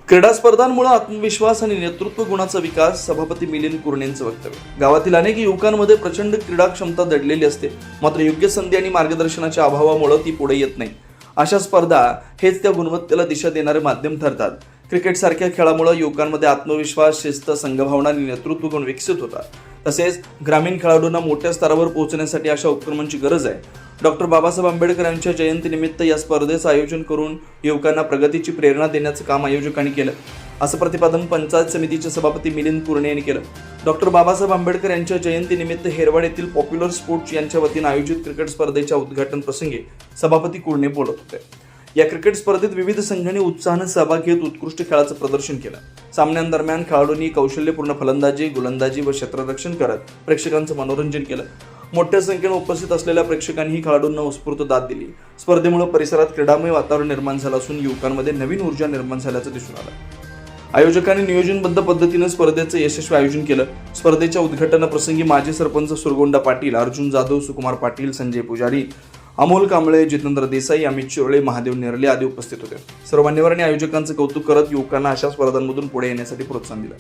क्रीडा स्पर्धांमुळे आत्मविश्वास आणि नेतृत्व गुणाचा विकास, सभापती मिलिंद कुरणे वक्तव्य. गावातील अनेक युवकांमध्ये प्रचंड क्रीडा क्षमता दडलेली असते, मात्र योग्य संधी आणि मार्गदर्शनाच्या अभावामुळे ती पुढे येत नाही. अशा स्पर्धा हेच त्या गुणवत्तेला दिशा देणारे माध्यम ठरतात. क्रिकेट सारख्या खेळामुळे युवकांमध्ये आत्मविश्वास, शिस्त, संघभावना आणि नेतृत्व गुण विकसित होतात. तसेच ग्रामीण खेळाडूंना मोठ्या स्तरावर पोहोचण्यासाठी अशा उपक्रमांची गरज आहे. डॉक्टर बाबासाहेब आंबेडकर यांच्या जयंतीनिमित्त या स्पर्धेचं आयोजन करून युवकांना प्रगतीची प्रेरणा देण्याचं काम आयोजकांनी केलं, असं प्रतिपादन पंचायत समितीचे सभापती मिलिंद कुरणे यांनी केलं. डॉक्टर बाबासाहेब आंबेडकर यांच्या जयंतीनिमित्त हेरवाड येथील पॉप्युलर स्पोर्ट्स यांच्या वतीनं आयोजित क्रिकेट स्पर्धेच्या उद्घाटन प्रसंगी सभापती कुरणे बोलत होते. या क्रिकेट स्पर्धेत विविध संघांनी उत्साहानं सहभाग घेत उत्कृष्ट खेळाचं प्रदर्शन केलं. सामन्यांदरम्यान खेळाडूंनी कौशल्यपूर्ण फलंदाजी, गोलंदाजी व क्षेत्ररक्षण करत प्रेक्षकांचं मनोरंजन केलं. मोठ्या संख्येनं उपस्थित असलेल्या प्रेक्षकांनी खेळाडूंना उत्स्फूर्त दाद दिली. स्पर्धेमुळे परिसरात क्रीडामय वातावरण निर्माण झालं असून युवकांमध्ये नवीन ऊर्जा निर्माण झाल्याचं दिसून आलं. आयोजकांनी नियोजनबद्ध पद्धतीनं स्पर्धेचं यशस्वी आयोजन केलं. स्पर्धेच्या उद्घाटनाप्रसंगी माजी सरपंच सुरगोंडा पाटील, अर्जुन जाधव, सुकुमार पाटील, संजय पुजारी, अमोल कांबळे, जितेंद्र देसाई, अमित चिरोळे, महादेव नेरले आदी उपस्थित होते. सर्व मान्यवरांनी आयोजकांचं कौतुक करत युवकांना अशा स्पर्धांमधून पुढे येण्यासाठी प्रोत्साहन दिलं.